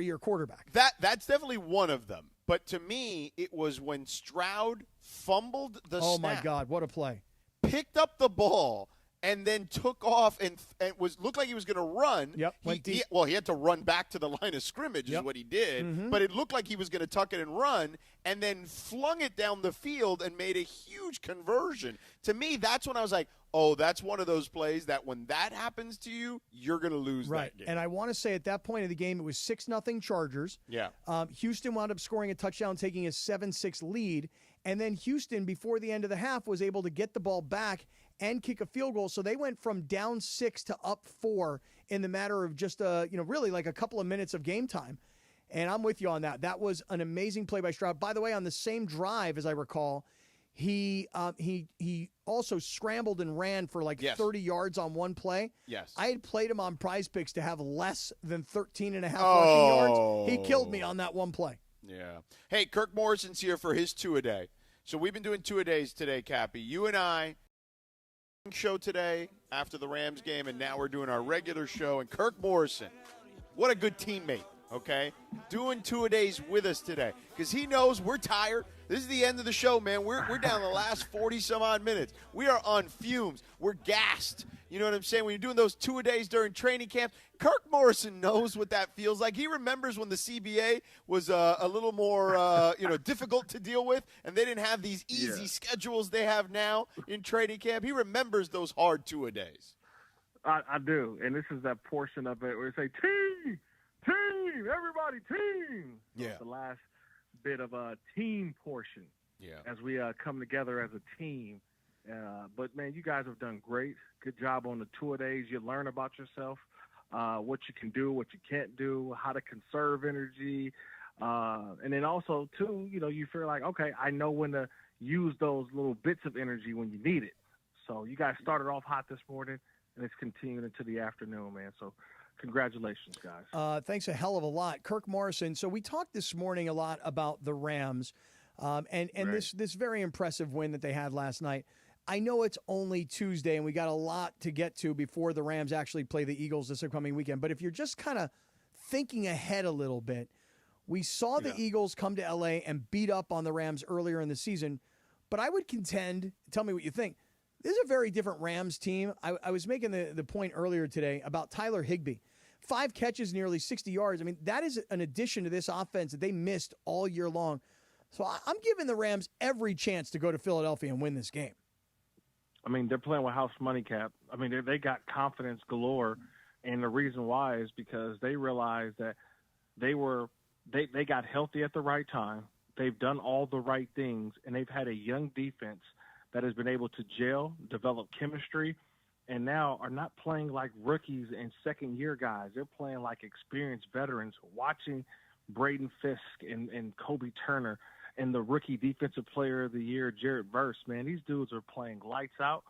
year quarterback. That's definitely one of them. But to me, it was when Stroud fumbled the snap. Oh, my God, what a play. Picked up the ball and then took off and looked like he was going to run. Yep, went deep. He had to run back to the line of scrimmage is what he did. Mm-hmm. But it looked like he was going to tuck it and run and then flung it down the field and made a huge conversion. To me, that's when I was like, oh, that's one of those plays that when that happens to you, you're going to lose that game. And I want to say at that point of the game, it was 6-0 Chargers. Yeah. Houston wound up scoring a touchdown, taking a 7-6 lead. And then Houston, before the end of the half, was able to get the ball back and kick a field goal. So they went from down 6 to up 4 in the matter of just, really like a couple of minutes of game time. And I'm with you on that. That was an amazing play by Stroud. By the way, on the same drive, as I recall, he also scrambled and ran for 30 yards on one play. Yes. I had played him on Prize Picks to have less than 13 and a half rushing yards. He killed me on that one play. Yeah. Hey, Kirk Morrison's here for his two-a-day. So we've been doing two-a-days today, Cappy. You and I show today after the Rams game, and now we're doing our regular show. And Kirk Morrison, what a good teammate, okay? Doing two-a-days with us today because he knows we're tired. This is the end of the show, man. We're down the last 40-some-odd minutes. We are on fumes. We're gassed. You know what I'm saying? When you're doing those two-a-days during training camp, Kirk Morrison knows what that feels like. He remembers when the CBA was a little more, difficult to deal with, and they didn't have these easy schedules they have now in training camp. He remembers those hard two-a-days. I do, and this is that portion of it where you say, team, everybody, team. Yeah. So it's the last bit of a team portion as we come together as a team. But, man, you guys have done great. Good job on the two-a-days. You learn about yourself, what you can do, what you can't do, how to conserve energy. And then also, too, you feel like, okay, I know when to use those little bits of energy when you need it. So you guys started off hot this morning, and it's continuing into the afternoon, man. So congratulations, guys. Thanks a hell of a lot. Kirk Morrison. So we talked this morning a lot about the Rams and right. this very impressive win that they had last night. I know it's only Tuesday, and we got a lot to get to before the Rams actually play the Eagles this upcoming weekend. But if you're just kind of thinking ahead a little bit, we saw the Eagles come to L.A. and beat up on the Rams earlier in the season. But I would contend, tell me what you think, this is a very different Rams team. I was making the point earlier today about Tyler Higbee. 5 catches, nearly 60 yards. I mean, that is an addition to this offense that they missed all year long. So I'm giving the Rams every chance to go to Philadelphia and win this game. I mean, they're playing with house money, Cap. I mean, they got confidence galore, and the reason why is because they realized that they got healthy at the right time. They've done all the right things, and they've had a young defense that has been able to gel, develop chemistry, and now are not playing like rookies and second-year guys. They're playing like experienced veterans. Watching Braden Fisk and Kobe Turner and the rookie defensive player of the year, Jared Verse, man, these dudes are playing lights out.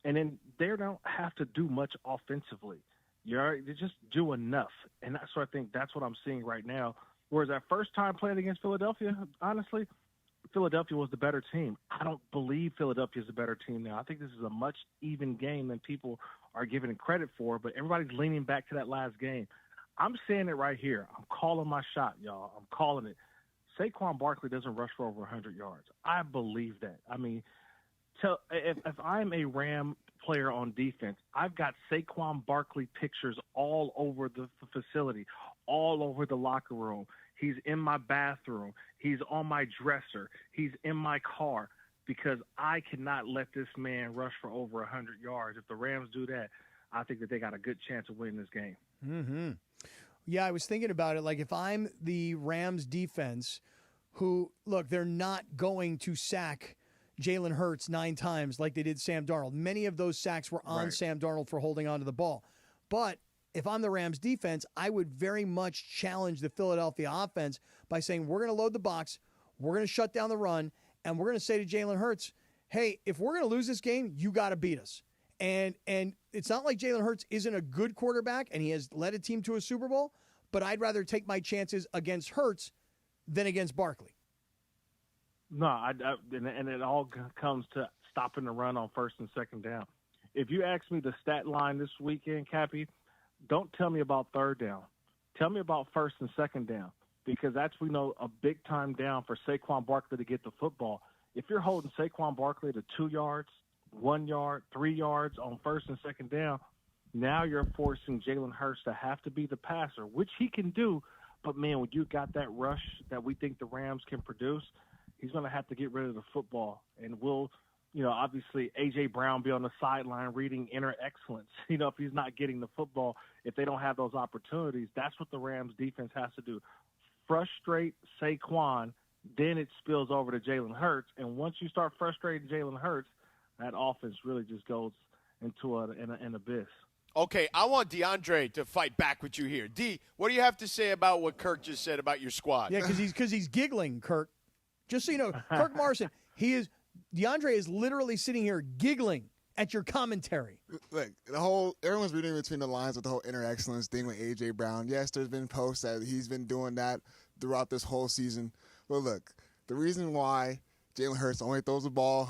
And then they don't have to do much offensively. They just do enough. And so I think that's what I'm seeing right now. Whereas that first time playing against Philadelphia, honestly, Philadelphia was the better team. I don't believe Philadelphia is a better team now. I think this is a much even game than people are giving it credit for, but everybody's leaning back to that last game. I'm saying it right here. I'm calling my shot, y'all. I'm calling it. Saquon Barkley doesn't rush for over 100 yards. I believe that. I mean, if I'm a Ram player on defense, I've got Saquon Barkley pictures all over the facility, all over the locker room. He's in my bathroom. He's on my dresser. He's in my car because I cannot let this man rush for over 100 yards. If the Rams do that, I think that they got a good chance of winning this game. Mm-hmm. Yeah, I was thinking about it. Like, if I'm the Rams defense who, look, they're not going to sack Jalen Hurts 9 times like they did Sam Darnold. Many of those sacks were on Sam Darnold for holding on to the ball. But if I'm the Rams defense, I would very much challenge the Philadelphia offense by saying, we're going to load the box, we're going to shut down the run, and we're going to say to Jalen Hurts, hey, if we're going to lose this game, you got to beat us. And it's not like Jalen Hurts isn't a good quarterback and he has led a team to a Super Bowl, but I'd rather take my chances against Hurts than against Barkley. No, and it all comes to stopping the run on first and second down. If you ask me the stat line this weekend, Cappy, don't tell me about third down. Tell me about first and second down, because that's, we know, a big-time down for Saquon Barkley to get the football. If you're holding Saquon Barkley to 2 yards, 1 yard, 3 yards on first and second down, now you're forcing Jalen Hurts to have to be the passer, which he can do. But, man, when you got that rush that we think the Rams can produce, he's going to have to get rid of the football. And we'll, obviously A.J. Brown be on the sideline reading inner excellence. If he's not getting the football, if they don't have those opportunities, that's what the Rams defense has to do. Frustrate Saquon, then it spills over to Jalen Hurts. And once you start frustrating Jalen Hurts, that offense really just goes into an abyss. Okay, I want DeAndre to fight back with you here. D, what do you have to say about what Kirk just said about your squad? Yeah, because he's giggling, Kirk. Just so you know, Kirk Morrison, DeAndre is literally sitting here giggling at your commentary. Look, everyone's reading between the lines with the whole inner excellence thing with A.J. Brown. Yes, there's been posts that he's been doing that throughout this whole season. But look, the reason why Jalen Hurts only throws the ball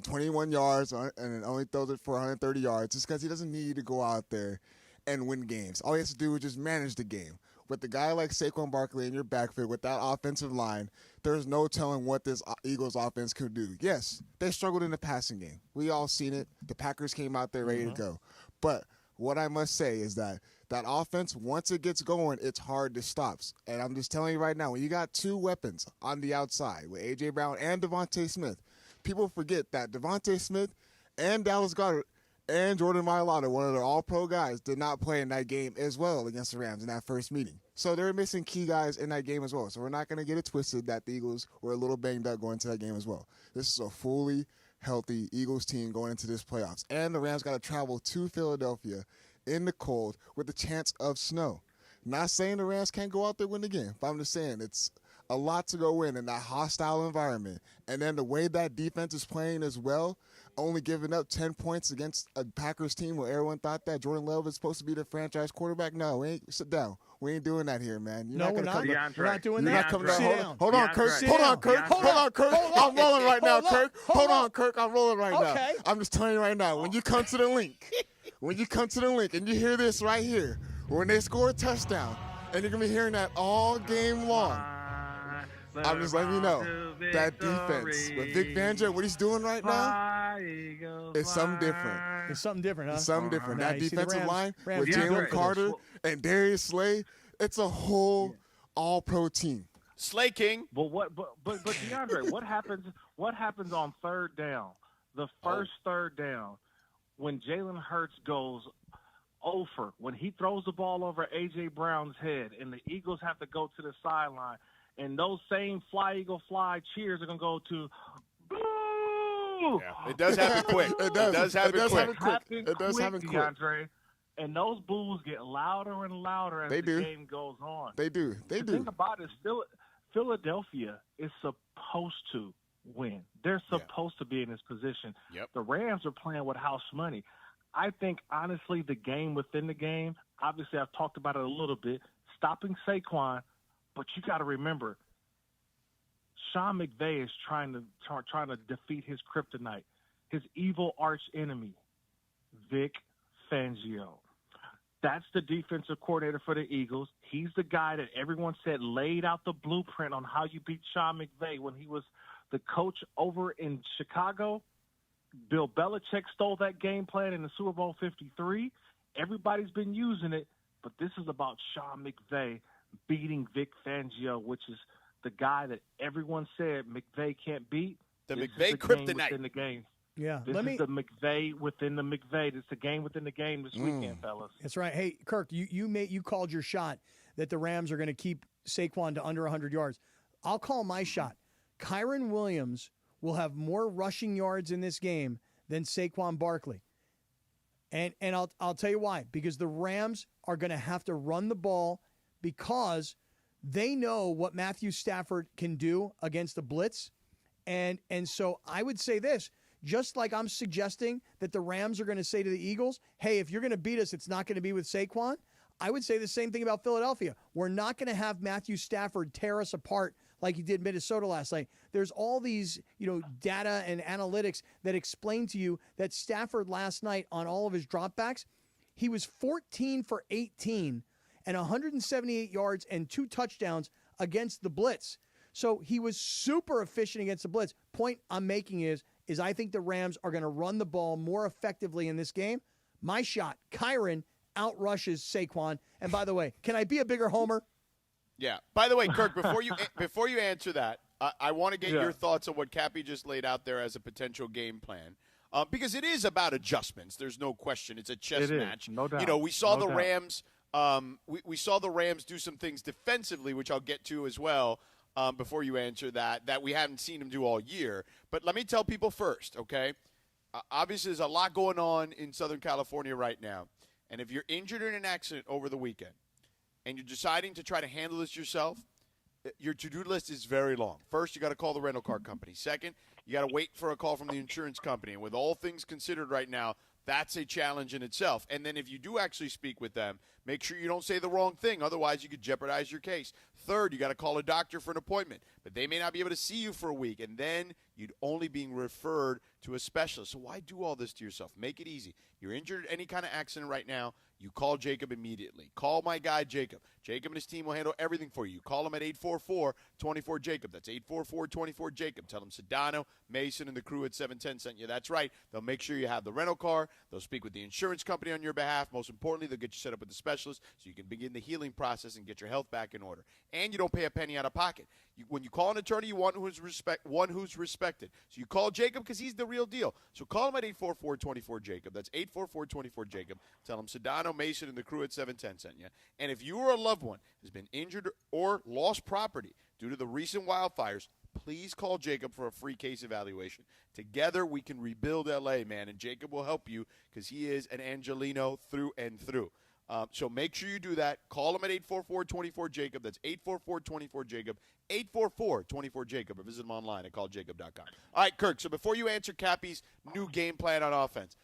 21 yards and only throws it for 130 yards is because he doesn't need to go out there and win games. All he has to do is just manage the game. With a guy like Saquon Barkley in your backfield with that offensive line, there's no telling what this Eagles offense could do. Yes, they struggled in the passing game. We all seen it. The Packers came out there ready to go. But what I must say is that offense, once it gets going, it's hard to stop. And I'm just telling you right now, when you got two weapons on the outside with A.J. Brown and Devontae Smith, people forget that Devontae Smith and Dallas Goedert and Jordan Mailata, one of the all-pro guys, did not play in that game as well against the Rams in that first meeting. So they're missing key guys in that game as well. So we're not going to get it twisted that the Eagles were a little banged up going into that game as well. This is a fully healthy Eagles team going into this playoffs. And the Rams got to travel to Philadelphia in the cold with a chance of snow. Not saying the Rams can't go out there and win the game, but I'm just saying it's a lot to go in that hostile environment. And then the way that defense is playing as well, only giving up 10 points against a Packers team where everyone thought that Jordan Love is supposed to be the franchise quarterback. No, sit down. We ain't doing that here, man. We're not doing that. Sit down. Hold on, Kirk. Hold on, Kirk. I'm rolling right now, Kirk. Hold on, Kirk. I'm rolling right now. I'm just telling you right now, when you come to the link, and you hear this right here, when they score a touchdown, and you're going to be hearing that all game long, I'm just letting you know that defense with Vic Fangio, what he's doing right now, is something different. It's something different, huh? It's something different. That defensive line with Rams Jalen Carter and Darius Slay, it's a whole all-pro team. Slay King. But DeAndre, what happens on third down? The first third down, when Jalen Hurts goes over, when he throws the ball over A.J. Brown's head, and the Eagles have to go to the sideline, and those same Fly Eagle Fly cheers are going to go to boo! Yeah, it does happen quick. It does happen quick. It does happen quick. DeAndre. And those boos get louder and louder as the game goes on. They do. The thing about it is Philadelphia is supposed to win. They're supposed to be in this position. Yep. The Rams are playing with house money. I think, honestly, the game within the game, obviously I've talked about it a little bit, stopping Saquon, but you got to remember, Sean McVey is trying to defeat his kryptonite, his evil arch enemy, Vic Fangio. That's the defensive coordinator for the Eagles. He's the guy that everyone said laid out the blueprint on how you beat Sean McVay when he was the coach over in Chicago. Bill Belichick stole that game plan in the Super Bowl 53. Everybody's been using it, but this is about Sean McVay beating Vic Fangio, which is the guy that everyone said McVay can't beat. The McVay kryptonite. In the game. Yeah. This is the McVay within the McVay. It's the game within the game this weekend, fellas. That's right. Hey, Kirk, you called your shot that the Rams are going to keep Saquon to under 100 yards. I'll call my shot. Kyron Williams will have more rushing yards in this game than Saquon Barkley. And I'll tell you why. Because the Rams are going to have to run the ball because they know what Matthew Stafford can do against the blitz. And so I would say this. Just like I'm suggesting that the Rams are going to say to the Eagles, hey, if you're going to beat us, it's not going to be with Saquon. I would say the same thing about Philadelphia. We're not going to have Matthew Stafford tear us apart like he did in Minnesota last night. There's all these, data and analytics that explain to you that Stafford last night on all of his dropbacks, he was 14 for 18, and 178 yards and 2 touchdowns against the blitz. So he was super efficient against the blitz. Point I'm making is I think the Rams are going to run the ball more effectively in this game. My shot, Kyron outrushes Saquon. And by the way, can I be a bigger homer? Yeah. By the way, Kirk, before you answer that, I want to get your thoughts on what Cappy just laid out there as a potential game plan. Because it is about adjustments. There's no question. It's a chess match. No doubt. You know, we saw the Rams. We saw the Rams do some things defensively, which I'll get to as well. Before you answer that we haven't seen them do all year. But let me tell people first, okay? Obviously, there's a lot going on in Southern California right now. And if you're injured in an accident over the weekend and you're deciding to try to handle this yourself, your to-do list is very long. First, you got to call the rental car company. Second, you got to wait for a call from the insurance company. And with all things considered right now, that's a challenge in itself. And then if you do actually speak with them, make sure you don't say the wrong thing. Otherwise, you could jeopardize your case. Third, you got to call a doctor for an appointment. But they may not be able to see you for a week. And then you'd only being referred to a specialist. So why do all this to yourself? Make it easy. You're injured in any kind of accident right now, you call Jacob immediately. Call my guy, Jacob. Jacob and his team will handle everything for you. Call him at 844-24-JACOB. That's 844-24-JACOB. Tell him Sedano, Mason, and the crew at 710 sent you. That's right. They'll make sure you have the rental car. They'll speak with the insurance company on your behalf. Most importantly, they'll get you set up with the specialist so you can begin the healing process and get your health back in order. And you don't pay a penny out of pocket. When you call an attorney, you want one who's respected. So you call Jacob because he's the real deal. So call him at 844-24-JACOB. That's 844-24-JACOB. Tell him Sedano, Mason, and the crew at 710 sent you. And if you or a loved one has been injured or lost property due to the recent wildfires, please call Jacob for a free case evaluation. Together, we can rebuild L.A., man, and Jacob will help you because he is an Angelino through and through. So make sure you do that. Call him at 844-24-JACOB. That's 844-24-JACOB, 844-24-JACOB, or visit him online at calljacob.com. All right, Kirk, so before you answer Cappy's new game plan on offense,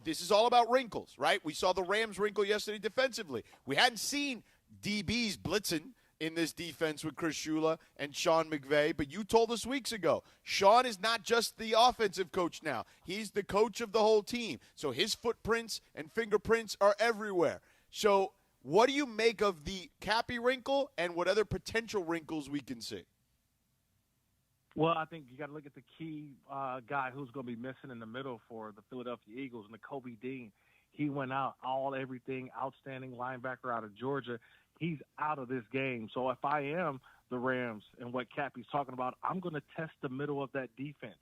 this is all about wrinkles, right? We saw the Rams wrinkle yesterday defensively. We hadn't seen DBs blitzing in this defense with Chris Shula and Sean McVey, but you told us weeks ago, Sean is not just the offensive coach now. He's the coach of the whole team. So his footprints and fingerprints are everywhere. So what do you make of the Cappy wrinkle and what other potential wrinkles we can see? Well, I think you got to look at the key guy who's going to be missing in the middle for the Philadelphia Eagles, Nakobe Dean. He went out, everything, outstanding linebacker out of Georgia. He's out of this game. So if I am the Rams and what Cappy's talking about, I'm going to test the middle of that defense.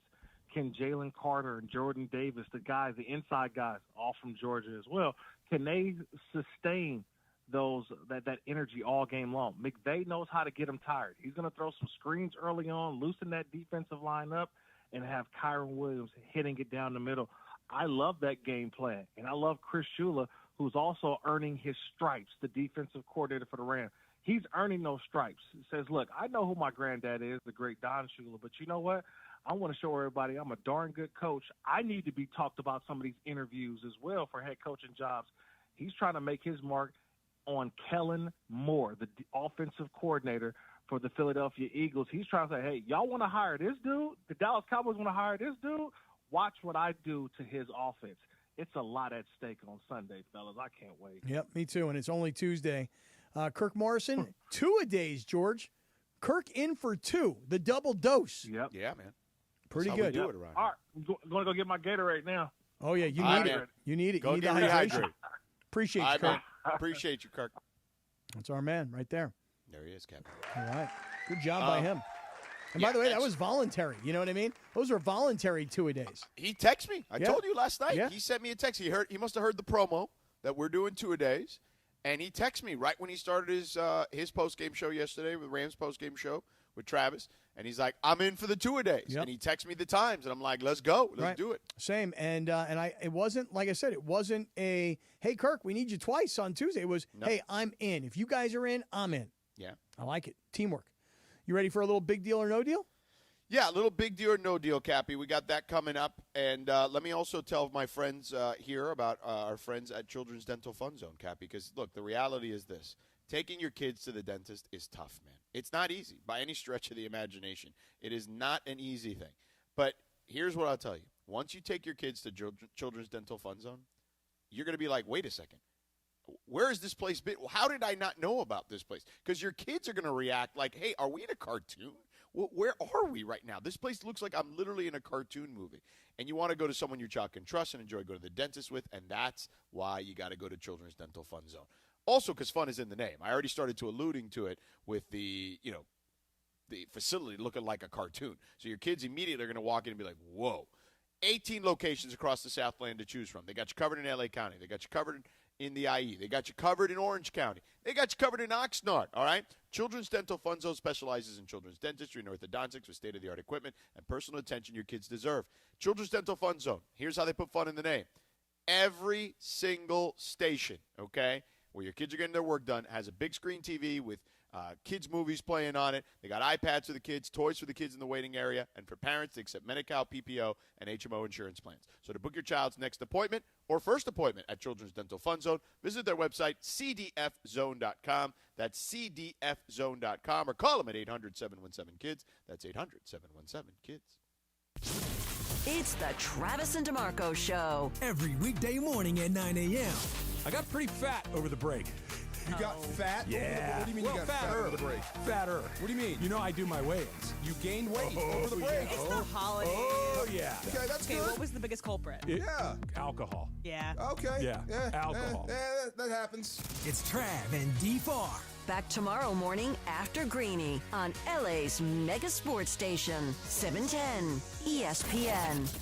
Can Jalen Carter and Jordan Davis, the guys, the inside guys, all from Georgia as well, can they sustain that energy all game long? McVey knows how to get them tired. He's going to throw some screens early on, loosen that defensive line up, and have Kyron Williams hitting it down the middle. I love that game plan, and I love Chris Shula, who's also earning his stripes, the defensive coordinator for the Rams. He's earning those stripes. He says, look, I know who my granddad is, the great Don Shula, but you know what? I want to show everybody I'm a darn good coach. I need to be talked about some of these interviews as well for head coaching jobs. He's trying to make his mark on Kellen Moore, the offensive coordinator for the Philadelphia Eagles. He's trying to say, hey, y'all want to hire this dude? The Dallas Cowboys want to hire this dude? Watch what I do to his offense. It's a lot at stake on Sunday, fellas. I can't wait. Yep, me too, and it's only Tuesday. Kirk Morrison, two-a-days, George. Kirk in for 2, the double dose. Yep. Yeah, man. Pretty That's good. How we do it around All right, I'm going to go get my Gatorade now. Oh, yeah, you need it. You need it. Go you need get the hydration. rehydrated. Appreciate you, Kirk. Appreciate you, Kirk. That's our man right there. There he is, Captain. All right. Good job by him. And by the way, that was voluntary. You know what I mean? Those are voluntary two-a-days. He texted me. I told you last night. Yeah. He sent me a text. He must have heard the promo that we're doing two-a-days, and he texted me right when he started his post-game show yesterday, the Rams post-game show with Travis, and he's like, I'm in for the two-a-days. Yep. And he texted me the times, and I'm like, let's go. Let's do it. Same. And it wasn't, like I said, it wasn't a, hey, Kirk, we need you twice on Tuesday. It was, hey, I'm in. If you guys are in, I'm in. Yeah. I like it. Teamwork. You ready for a little big deal or no deal? Yeah, a little big deal or no deal, Cappy. We got that coming up. And let me also tell my friends here about our friends at Children's Dental Fun Zone, Cappy, because, look, the reality is this. Taking your kids to the dentist is tough, man. It's not easy by any stretch of the imagination. It is not an easy thing. But here's what I'll tell you. Once you take your kids to Children's Dental Fun Zone, you're going to be like, wait a second. where has this place been? How did I not know about this place? Because your kids are going to react like, hey, are we in a cartoon? Where are we right now? This place looks like I'm literally in a cartoon movie. And you want to go to someone your child can trust and enjoy, go to the dentist with, and that's why you got to go to Children's Dental Fun Zone. Also, because fun is in the name. I already started to alluding to it with the facility looking like a cartoon. So your kids immediately are going to walk in and be like, whoa. 18 locations across the Southland to choose from. They got you covered in L.A. County. They got you covered in the IE. They got you covered in Orange County. They got you covered in Oxnard, all right? Children's Dental Fun Zone specializes in children's dentistry and orthodontics with state-of-the-art equipment and personal attention your kids deserve. Children's Dental Fun Zone. Here's how they put fun in the name. Every single station, okay, where your kids are getting their work done has a big screen TV with kids' movies playing on it. They got iPads for the kids, toys for the kids in the waiting area, and for parents, they accept Medi-Cal, PPO, and HMO insurance plans. So to book your child's next appointment or first appointment at Children's Dental Fun Zone, visit their website, cdfzone.com. That's cdfzone.com, or call them at 800-717-KIDS. That's 800-717-KIDS. It's the Travis and DeMarco Show. Every weekday morning at 9 a.m. I got pretty fat over the break. You got fat? Yeah. What do you mean you got fat over the break? Fatter. What do you mean? You know I do my weigh-ins. You gained weight over the break. Yeah. It's the holidays. Oh, yeah. Okay, that's good. What was the biggest culprit? Yeah. Alcohol. Yeah. Okay. Yeah. Alcohol. That happens. It's Trav and D-Far. Back tomorrow morning after Greeny on LA's mega sports station, 710 ESPN.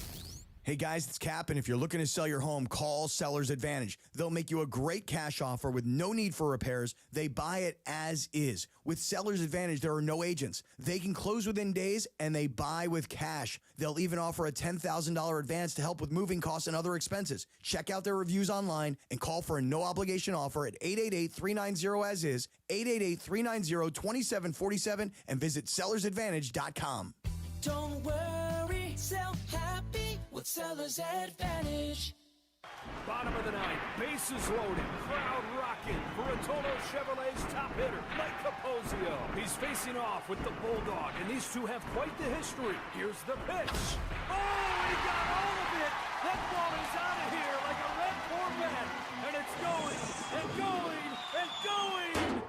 Hey guys, it's Cap, and if you're looking to sell your home, call Seller's Advantage. They'll make you a great cash offer with no need for repairs. They buy it as is. With Seller's Advantage, there are no agents. They can close within days, and they buy with cash. They'll even offer a $10,000 advance to help with moving costs and other expenses. Check out their reviews online and call for a no-obligation offer at 888-390-AS-IS, 888-390-2747, and visit sellersadvantage.com. Don't worry, sell happy with Seller's Advantage. Bottom of the ninth, bases loaded, crowd rocking. Bertolo Chevrolet's top hitter, Mike Capozio. He's facing off with the Bulldog, and these two have quite the history. Here's the pitch. Oh, he got all of it. That ball is out of here like a red Corvette, and it's going and going and going.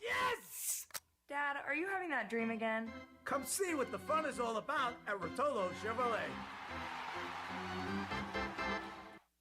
Yes! Dad, are you having that dream again? Come see what the fun is all about at Rotolo Chevrolet.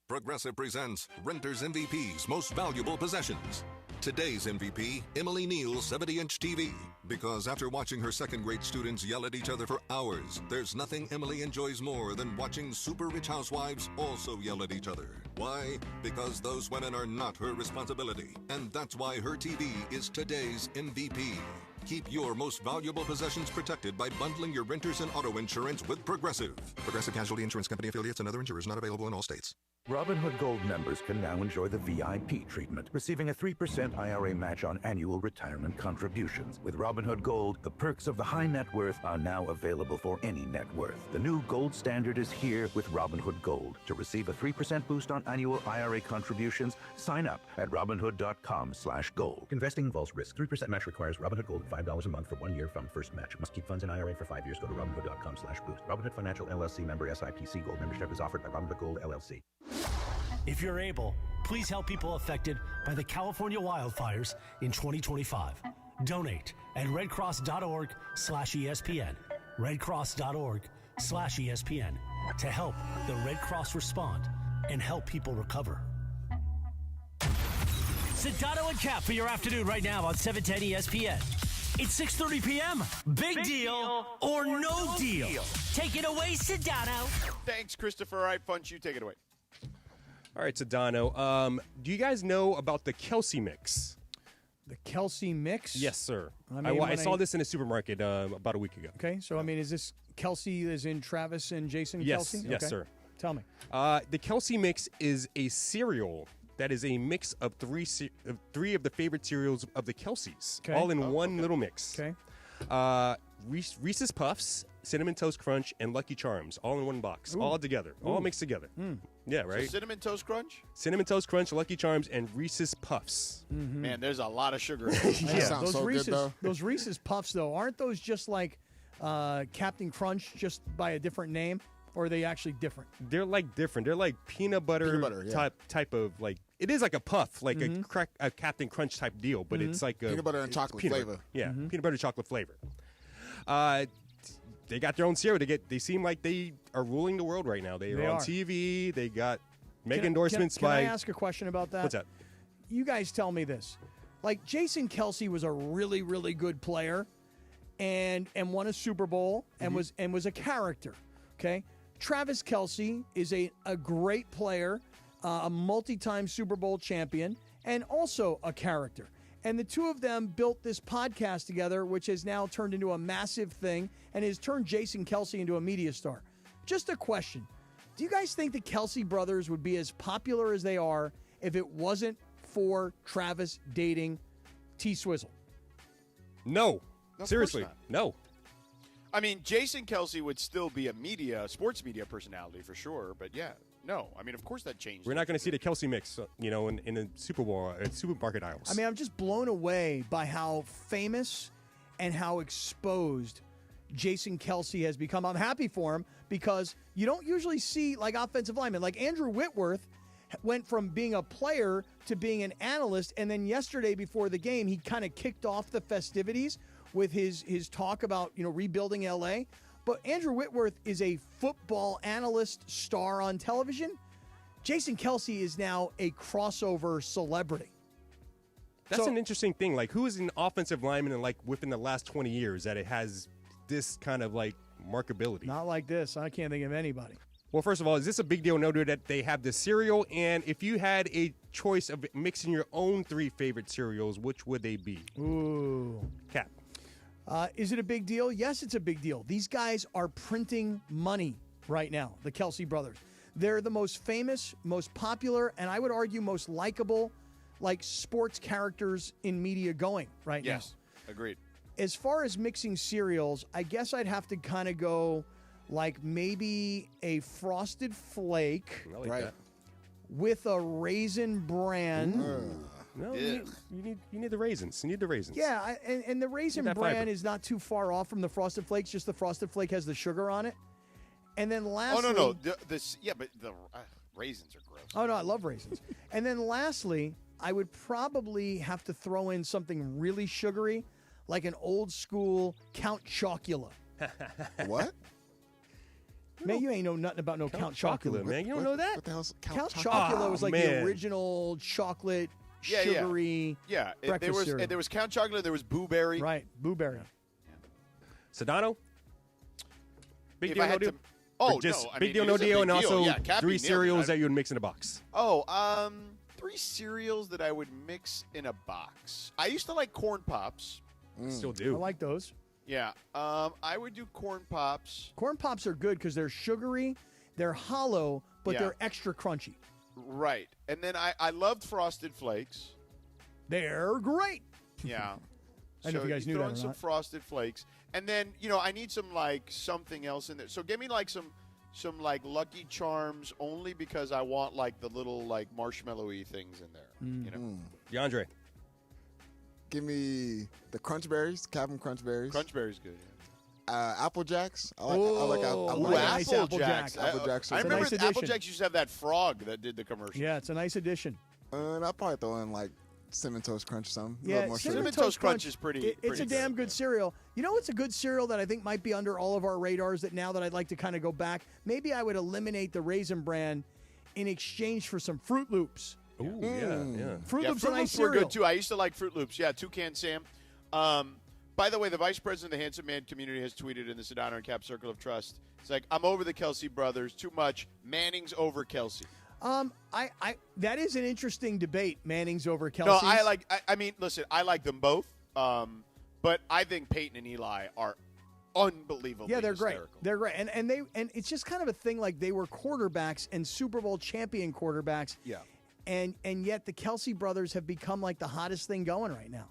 Progressive presents Renter's MVP's Most Valuable Possessions. Today's MVP, Emily Neal's 70-inch TV. Because after watching her second-grade students yell at each other for hours, there's nothing Emily enjoys more than watching super-rich housewives also yell at each other. Why? Because those women are not her responsibility. And that's why her TV is today's MVP. Keep your most valuable possessions protected by bundling your renters and auto insurance with Progressive. Progressive Casualty Insurance Company affiliates and other insurers not available in all states. Robinhood Gold members can now enjoy the VIP treatment, receiving a 3% IRA match on annual retirement contributions. With Robinhood Gold, the perks of the high net worth are now available for any net worth. The new gold standard is here with Robinhood Gold. To receive a 3% boost on annual IRA contributions, sign up at Robinhood.com/gold. Investing involves risk. 3% match requires Robinhood Gold at $5 a month for 1 year from first match. Must keep funds in IRA for 5 years. Go to Robinhood.com/boost. Robinhood Financial LLC member SIPC. Gold membership is offered by Robinhood Gold LLC. If you're able, please help people affected by the California wildfires in 2025. Donate at redcross.org/ESPN. redcross.org/ESPN to help the Red Cross respond and help people recover. Sedano and Kap for your afternoon right now on 710 ESPN. It's 6:30 p.m. Big deal or no deal. Take it away, Sedano. Thanks, Christopher. All right, Funch, you take it away. All right, Sedano. Do you guys know about the Kelce mix? The Kelce mix? Yes, sir. I saw this in a supermarket about a week ago. Okay, so is this Kelce as in Travis and Jason Yes, Kelce? yes, okay. sir. Tell me. The Kelce mix is a cereal that is a mix of three of the favorite cereals of the Kelces, all in one little mix. Okay. Reese's Puffs, Cinnamon Toast Crunch, and Lucky Charms, all in one box, all together, all mixed together. Yeah, right? So Cinnamon Toast Crunch? Cinnamon Toast Crunch, Lucky Charms, and Reese's Puffs. Mm-hmm. Man, there's a lot of sugar in it. Yeah, That sounds so Reese's, good, though. Those Reese's Puffs, though, aren't those just like Captain Crunch, just by a different name? Or are they actually different? They're like different. They're like peanut butter yeah. type of like It is like a puff, like a Captain Crunch type deal, but it's like a peanut butter and chocolate flavor. Yeah, peanut butter chocolate flavor. They got their own cereal. They seem like they are ruling the world right now. They are on TV. They got mega endorsements by. Can I ask a question about that? What's that? You guys tell me this. Like, Jason Kelce was a really, really good player and won a Super Bowl and was a character, okay? Travis Kelce is a great player, a multi-time Super Bowl champion, and also a character. And the two of them built this podcast together, which has now turned into a massive thing and has turned Jason Kelce into a media star. Just a question. Do you guys think the Kelce brothers would be as popular as they are if it wasn't for Travis dating T-Swizzle? No. Seriously, no. I mean, Jason Kelce would still be a sports media personality for sure, but yeah, no. I mean, of course that changed. We're not going to see the Kelce mix, in the Super Bowl, supermarket aisles. I mean, I'm just blown away by how famous and how exposed Jason Kelce has become. I'm happy for him because you don't usually see like offensive linemen. Like Andrew Whitworth went from being a player to being an analyst, and then yesterday before the game, he kind of kicked off the festivities with his talk about rebuilding LA. But Andrew Whitworth is a football analyst star on television. Jason Kelce is now a crossover celebrity. That's an interesting thing. Like, who is an offensive lineman in within the last 20 years that it has this kind of markability? Not like this. I can't think of anybody. Well, first of all, is this a big deal? No, that they have the cereal, and if you had a choice of mixing your own 3 favorite cereals, which would they be? Ooh, Cap. Is it a big deal? Yes, it's a big deal. These guys are printing money right now, the Kelce brothers. They're the most famous, most popular, and I would argue most likable, sports characters in media going right now. Yes, agreed. As far as mixing cereals, I guess I'd have to kind of go maybe a Frosted Flake that. with a Raisin Bran. No, you need the raisins. You need the raisins. Yeah, and the Raisin Bran is not too far off from the Frosted Flakes. Just the Frosted Flake has the sugar on it. And then lastly... Oh, no. But the raisins are gross. Oh, no, I love raisins. And then lastly, I would probably have to throw in something really sugary, like an old school Count Chocula. What? Man, you ain't know nothing about no Count Chocula, man. You don't know that? What the hell's Count Chocula was the original chocolate, sugary breakfast cereal. There was Count Chocula, there was Boo Berry. Right, Boo Berry. Sedano? Big If deal, I no had deal? to- Oh, just no. I big mean, deal, it no is a deal, big and deal. also Yeah, Cappy 3 nailed it. cereals that you would mix in a box. Oh, 3 cereals that I would mix in a box. I used to like Corn Pops. Still do. I like those. Yeah. I would do Corn Pops. Corn Pops are good because they're sugary, they're hollow, but they're extra crunchy. Right. And then I loved Frosted Flakes. They're great. Yeah. I don't know if you guys knew throw that in or some not. Frosted Flakes. And then, I need some, something else in there. So give me, some Lucky Charms only because I want, the little, marshmallowy things in there, DeAndre. Give me the Crunch Berries, Captain Crunch Berries. Crunch Berries good, Apple Jacks. I like nice Apple Jacks. Apple Jacks. I remember nice Apple addition. Jacks used to have that frog that did the commercial. Yeah, it's a nice addition. And I'll probably throw in Cinnamon Toast Crunch or something. A Yeah, little more sugar. Cinnamon Toast Crunch is pretty. It's a damn good cereal. You know, it's a good cereal that I think might be under all of our radars. That now that I'd like to kind of go back, maybe I would eliminate the Raisin Bran in exchange for some Fruit Loops. Ooh, yeah. Fruit Loops Fruit are nice Loops were cereal. good too. I used to like Fruit Loops. Yeah, Toucan Sam. By the way, the vice president of the Handsome Man community has tweeted in the Sedano and Kap Circle of Trust. It's like, I'm over the Kelce brothers. Too much. Manning's over Kelce. That is an interesting debate. Manning's over Kelce. No, I mean, listen, I like them both. But I think Peyton and Eli are unbelievably Yeah, they're hysterical. great. They're great, and it's just kind of a thing. Like they were quarterbacks and Super Bowl champion quarterbacks. Yeah. And yet the Kelce brothers have become like the hottest thing going right now.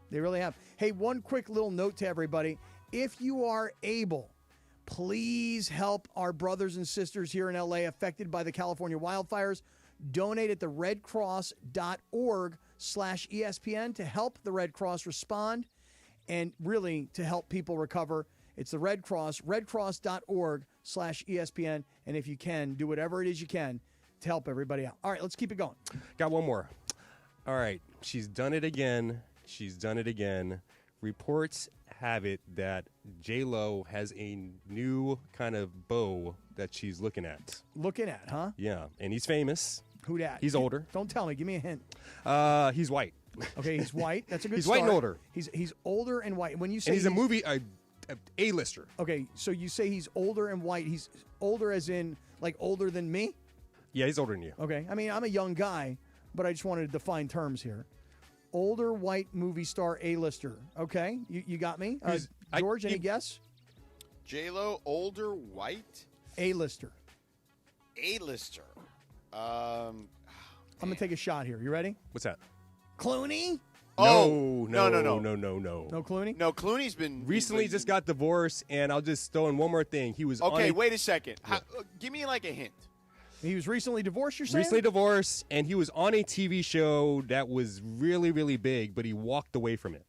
They really have. Hey, one quick little note to everybody. If you are able, please help our brothers and sisters here in LA affected by the California wildfires. Donate at the redcross.org/ESPN to help the Red Cross respond and really to help people recover. It's the Red Cross, redcross.org/ESPN. And if you can, do whatever it is you can to help everybody out. All right, let's keep it going. Got one more. All right. She's done it again. Reports have it that J-Lo has a new kind of beau that she's looking at. Looking at, huh? Yeah, and he's famous. Who dat? He's older. Don't tell me. Give me a hint. He's white. Okay, he's white. That's a good He's start. white and older. He's older and white. When you say And he's a movie A-lister. Okay, so you say he's older and white. He's older as in like older than me? Yeah, he's older than you. Okay. I mean, I'm a young guy, but I just wanted to define terms here. Older white movie star A-lister. Okay, you got me. George, any guess? J-Lo, older white? A-lister. A-lister. I'm going to take a shot here. You ready? What's that? Clooney? No. No. No Clooney? No, Clooney's been... Recently just got divorced, and I'll just throw in one more thing. He was Okay, on wait a second. Give me like a hint. He was recently divorced, you're saying? Recently divorced, and he was on a TV show that was really, really big, but he walked away from it.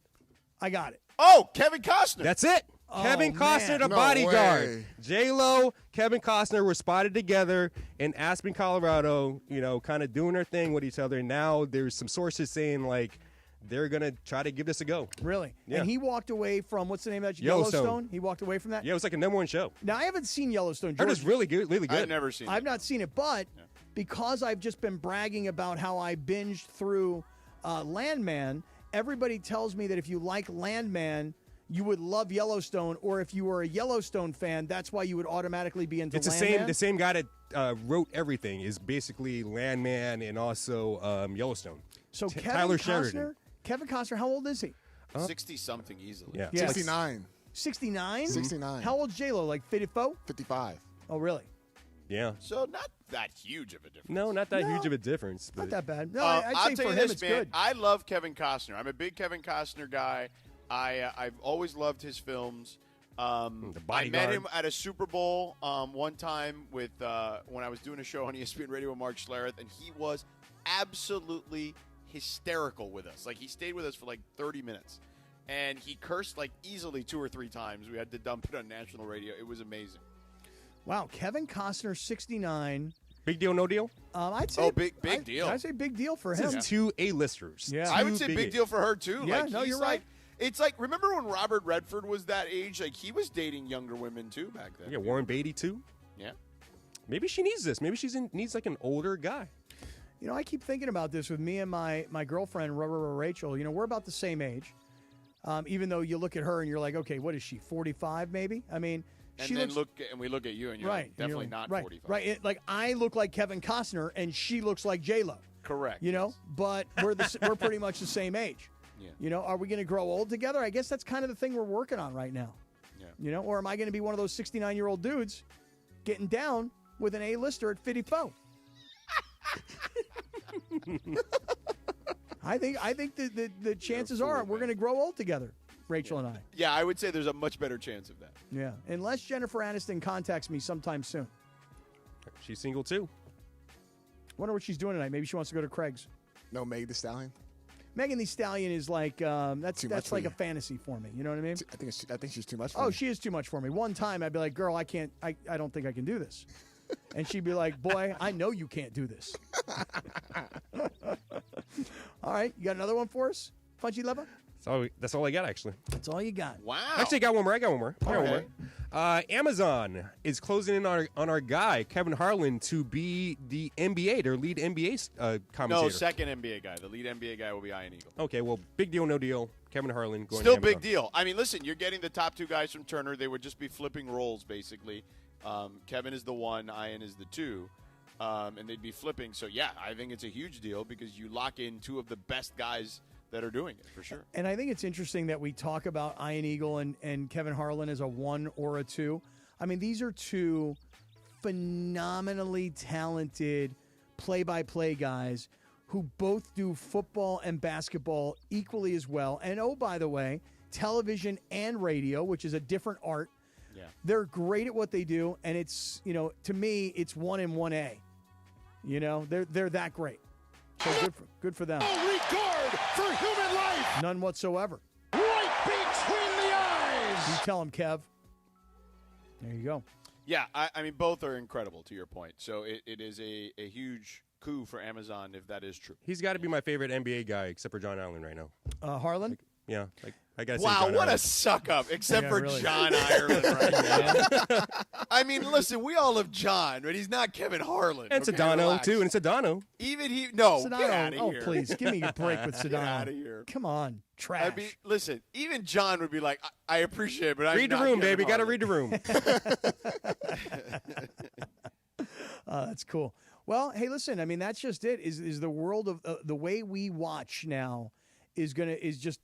I got it. Oh, Kevin Costner. That's it. Kevin Costner, the bodyguard. J-Lo, Kevin Costner were spotted together in Aspen, Colorado, kind of doing their thing with each other. Now there's some sources saying, like, they're going to try to give this a go. Really? Yeah. And he walked away from, what's the name of that? Yellowstone. He walked away from that? Yeah, it was like a #1 show. Now, I haven't seen Yellowstone. That is really good. Really good. I've never seen it. I've not seen it, but because I've just been bragging about how I binged through Landman, everybody tells me that if you like Landman, you would love Yellowstone, or if you were a Yellowstone fan, that's why you would automatically be into Landman. The same guy that wrote everything is basically Landman and also Yellowstone. So Tyler Sheridan. Kevin Costner, how old is he? 60-something easily. Yeah. 69. 69? 69. How old's J-Lo, like 54? 55. Oh, really? Yeah. So not that huge of a difference. No, not that huge of a difference. Not that bad. No, I'll I'd say tell for you him this, it's man. good. I love Kevin Costner. I'm a big Kevin Costner guy. I've always loved his films. I met him at a Super Bowl one time with when I was doing a show on ESPN Radio with Mark Schlereth, and he was absolutely hysterical with us. Like, he stayed with us for like 30 minutes, and he cursed like easily 2 or 3 times. We had to dump it on national radio. It was amazing. Wow, Kevin Costner, 69. Big deal, no deal? I'd say big deal. I'd say big deal for him. This is 2 A-listers. Yeah. I would say big deal for her too. Yeah, like, no, he's you're like, right. It's like, remember when Robert Redford was that age? Like, he was dating younger women too back then. Yeah, Warren Beatty too. Yeah. Maybe she needs this. Maybe she needs like an older guy. I keep thinking about this with me and my girlfriend, Rachel. We're about the same age. Even though you look at her and you're like, okay, what is she, 45 maybe? I mean, And she then looks, we look at you and you're right, like, definitely and you're not right, 45. Right, like I look like Kevin Costner and she looks like J-Lo. Correct. But we're pretty much the same age. Yeah. Are we going to grow old together? I guess that's kind of the thing we're working on right now. Yeah. Or am I going to be one of those 69-year-old dudes getting down with an A-lister at 54? I think the chances are we're going to grow old together, Rachel and I. Yeah, I would say there's a much better chance of that. Yeah, unless Jennifer Aniston contacts me sometime soon. She's single too. Wonder what she's doing tonight. Maybe she wants to go to Craig's. No, Meg the Stallion. Megan Thee Stallion is like that's for like you. a fantasy for me. You know what I mean? I think she's too much for me. She is too much for me. One time I'd be like, girl, I don't think I can do this. And she'd be like, boy, I know you can't do this. All right, you got another one for us, Fudgy Lover? That's all I got, actually. That's all you got. Wow. Actually, I got one more. I got one more. Okay. Amazon is closing in on our guy, Kevin Harlan, to be the NBA, their lead NBA commentator. No, second NBA guy. The lead NBA guy will be Ian Eagle. Okay, well, big deal, no deal. Kevin Harlan going Still to Amazon. big deal. I mean, listen, you're getting the top 2 guys from Turner. They would just be flipping roles, basically. Kevin is the 1, Ian is the 2, and they'd be flipping. So, yeah, I think it's a huge deal because you lock in 2 of the best guys that are doing it, for sure. And I think it's interesting that we talk about Ian Eagle and Kevin Harlan as a 1 or a 2. I mean, these are 2 phenomenally talented play-by-play guys who both do football and basketball equally as well. And, oh, by the way, television and radio, which is a different art. Yeah. They're great at what they do, and it's, to me, it's 1 and 1A. They're that great. So good for them. No regard for human life. None whatsoever. Right between the eyes. You tell him, Kev. There you go. Yeah, I mean, both are incredible, to your point. So it is a huge coup for Amazon if that is true. He's got to be my favorite NBA guy, except for John Allen right now. Harlan? Yeah, I got to say Wow, John what Allen. a suck-up, except for really. John Ireland right now. I mean, listen, we all love John, but he's not Kevin Harlan. And okay? Sedano, Relax. too, and Sedano. Even he, no, Sedano, get out of oh, here. please, give me a break with Sedano. Get out of here. Come on, trash. I mean, listen, even John would be like, I appreciate it, but I'm Read the not room, Kevin baby. Got to Harlan. read the room. That's cool. Well, hey, listen. I mean, that's just it. Is the world of the way we watch now is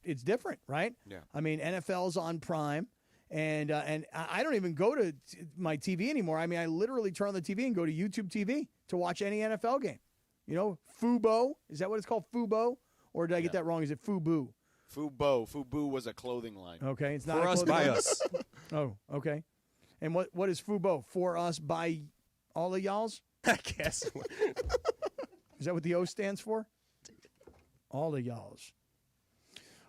it's different, right? Yeah. I mean, NFL's on Prime, and I don't even go to my TV anymore. I mean, I literally turn on the TV and go to YouTube TV to watch any NFL game. You know, Fubo, is that what it's called, Fubo, or did I get that wrong? Is it Fubu? Fubu was a clothing line. Okay, it's not For a us, clothing by line? us. Oh, okay. And what is Fubo? For us, by all of y'all's? I guess. Is that what the O stands for? All of y'all's.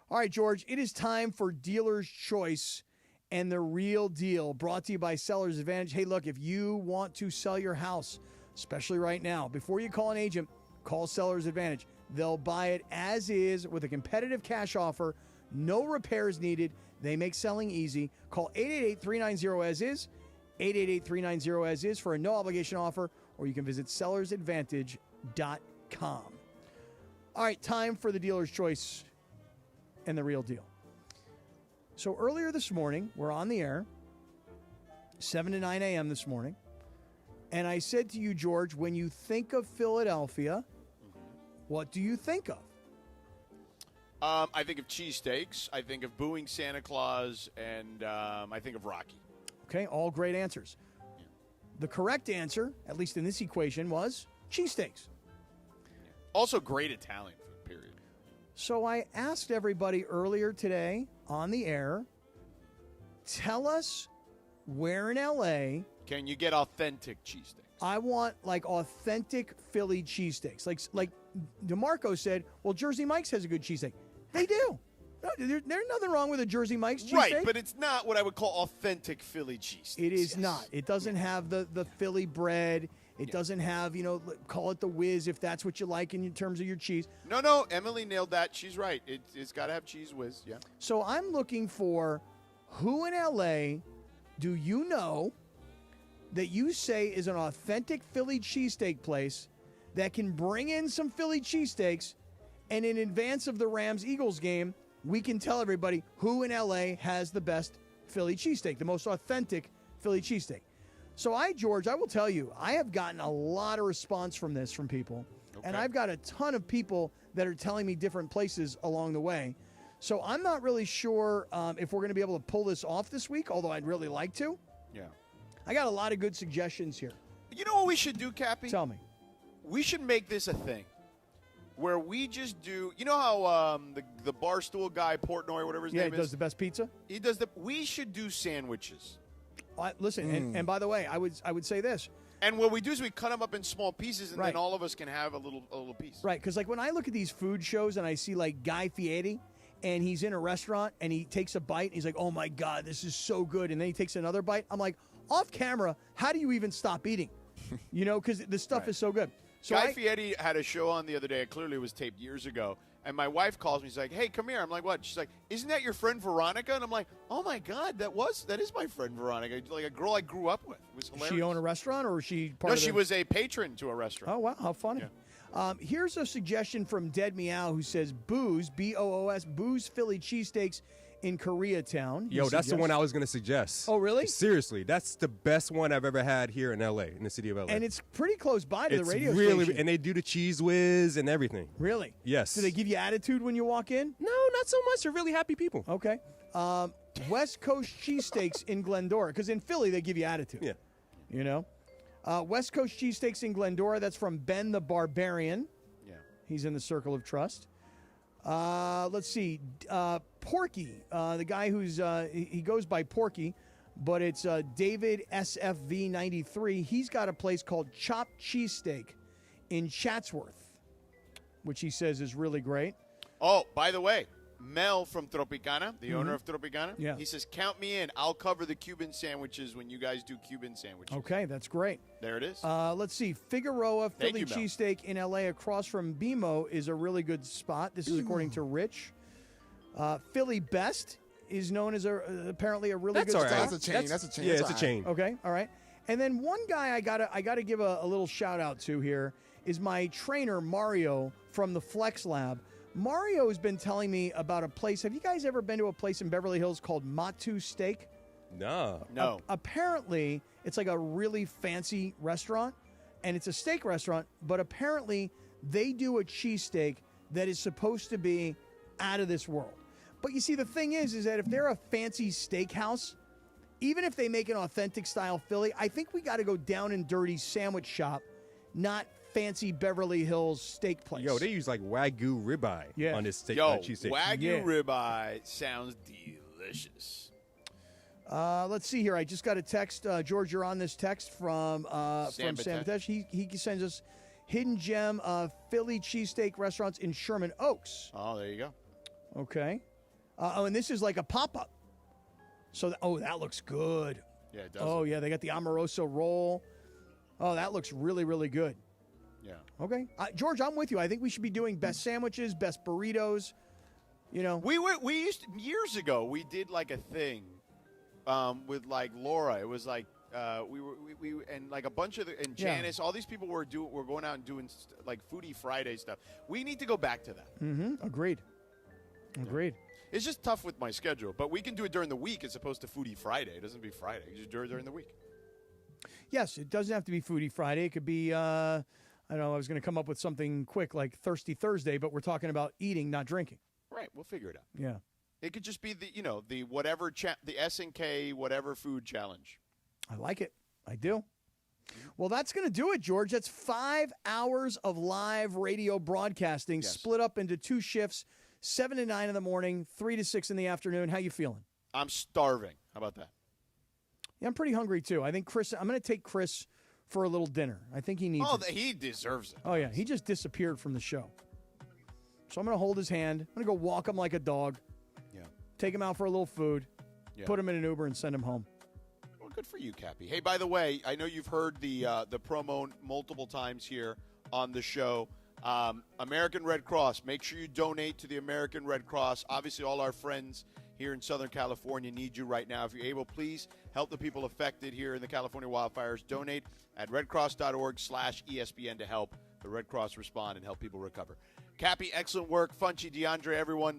All right, George, it is time for Dealer's Choice and the Real Deal, brought to you by Seller's Advantage. Hey, look, if you want to sell your house, especially right now, before you call an agent, call Seller's Advantage. They'll buy it as is with a competitive cash offer, no repairs needed. They make selling easy. Call 888-390-AS-IS, 888-390-AS-IS for a no-obligation offer, or you can visit sellersadvantage.com. All right, time for the Dealer's Choice and the Real Deal. So earlier this morning, we're on the air, 7 to 9 a.m. this morning, and I said to you, George, when you think of Philadelphia, what do you think of? I think of cheesesteaks. I think of booing Santa Claus, and I think of Rocky. Okay, all great answers. The correct answer, at least in this equation, was cheesesteaks. Also, great Italian food, period. So I asked everybody earlier today on the air, tell us where in L.A. Can you get authentic cheesesteaks? I want like authentic Philly cheesesteaks. Like DeMarco said, well, Jersey Mike's has a good cheesesteak. They do. No, there's nothing wrong with a Jersey Mike's cheesesteak. Right, but it's not what I would call authentic Philly cheesesteaks. It is not. It doesn't have the Philly bread. It doesn't have, call it the whiz if that's what you like in terms of your cheese. No, Emily nailed that. She's right. It's got to have cheese whiz, yeah. So I'm looking for who in L.A. do you know that you say is an authentic Philly cheesesteak place that can bring in some Philly cheesesteaks, and in advance of the Rams-Eagles game, we can tell everybody who in L.A. has the best Philly cheesesteak, the most authentic Philly cheesesteak. So George, I will tell you, I have gotten a lot of response from this from people, and I've got a ton of people that are telling me different places along the way. So I'm not really sure if we're going to be able to pull this off this week, although I'd really like to. Yeah. I got a lot of good suggestions here. You know what we should do, Cappy? Tell me. We should make this a thing where we just do, you know how the Barstool guy, Portnoy, whatever his name is? Yeah, he does the best pizza? He does we should do sandwiches. Listen, and by the way, I would say this. And what we do is we cut them up in small pieces, and Right. then all of us can have a little piece. Right, because like when I look at these food shows and I see like Guy Fieri, and he's in a restaurant and he takes a bite, and he's like, oh my God, this is so good. And then he takes another bite. I'm like, off camera, how do you even stop eating? Because the stuff is so good. So Guy Fieri had a show on the other day. It clearly was taped years ago. And my wife calls me. She's like, hey, come here. I'm like, what? She's like, isn't that your friend Veronica? And I'm like, oh, my God, that is my friend Veronica. Like a girl I grew up with. It was hilarious. Does she own a restaurant, or is she part No, of she was a patron to a restaurant. Oh, wow, how funny. Yeah. Here's a suggestion from Dead Meow, who says Booze, B-O-O-S, Booze Philly cheesesteaks in Koreatown. Yo, that's the one I was going to suggest. Oh, really? Seriously, that's the best one I've ever had here in L.A., in the city of L.A. And it's pretty close by to the radio really, station. and they do the cheese whiz and everything. Really? Yes. Do they give you attitude when you walk in? No, not so much. They're really happy people. Okay. West Coast cheesesteaks in Glendora, because in Philly they give you attitude. Yeah. You know? West Coast cheesesteaks in Glendora, that's from Ben the Barbarian. Yeah. He's in the Circle of Trust. Let's see. Porky, the guy who's he goes by Porky, but it's David SFV93. He's got a place called Chopped Cheesesteak in Chatsworth, which he says is really great. Oh, by the way, Mel from Tropicana, the owner of Tropicana, Yeah. he says, count me in. I'll cover the Cuban sandwiches when you guys do Cuban sandwiches. Okay, that's great. There it is. Let's see. Figueroa Thank Philly you, Mel. cheesesteak in L.A. across from BMO is a really good spot. This is according to Rich. Philly Best is known as apparently a really That's good all right. spot. That's a chain. Yeah, That's it's a all chain. Okay, all right. And then one guy I gotta give a little shout out to here is my trainer Mario from the Flex Lab. Mario has been telling me about a place. Have you guys ever been to a place in Beverly Hills called Matu Steak? No. No. Apparently, it's like a really fancy restaurant, and it's a steak restaurant, but apparently they do a cheesesteak that is supposed to be out of this world. But you see, the thing is that if they're a fancy steakhouse, even if they make an authentic style Philly, I think we got to go down and dirty sandwich shop, not fancy Beverly Hills steak place. Yo, they use like Wagyu ribeye on this steak. cheesesteak. Wagyu ribeye sounds delicious. Let's see here. I just got a text. George, you're on this text from Sam Batesh. Batesh. He sends us hidden gem Philly cheesesteak restaurants in Sherman Oaks. Oh, there you go. Okay. And this is like a pop-up. So, that looks good. Yeah, it does. Oh, yeah, they got the Amoroso roll. Oh, that looks really, really good. Yeah. Okay. George, I'm with you. I think we should be doing best sandwiches, best burritos. You know. We used to, years ago, we did like a thing with like Laura. It was like we and like a bunch of and Janice, all these people were going out and doing like Foodie Friday stuff. We need to go back to that. Mm-hmm. Agreed. It's just tough with my schedule, but we can do it during the week as opposed to Foodie Friday. It doesn't be Friday. You just do it during the week. Yes, it doesn't have to be Foodie Friday. It could be, I don't know, I was going to come up with something quick like Thirsty Thursday, but we're talking about eating, not drinking. Right, we'll figure it out. Yeah. It could just be the whatever the S&K whatever food challenge. I like it. I do. Well, that's going to do it, George. That's 5 hours of live radio broadcasting split up into 2 shifts, 7 to 9 in the morning, 3 to 6 in the afternoon. How you feeling? I'm starving. How about that? Yeah, I'm pretty hungry, too. I think I'm going to take Chris for a little dinner. I think he needs it. He deserves it. Oh, yeah. He just disappeared from the show. So I'm going to hold his hand. I'm going to go walk him like a dog. Yeah. Take him out for a little food. Yeah. Put him in an Uber and send him home. Well, good for you, Cappy. Hey, by the way, I know you've heard the promo multiple times here on the show. American Red Cross. Make sure you donate to the American Red Cross. Obviously, all our friends here in Southern California need you right now. If you're able, please help the people affected here in the California wildfires. Donate at redcross.org/ESPN to help the Red Cross respond and help people recover. Cappy, excellent work. Funchy, DeAndre, everyone.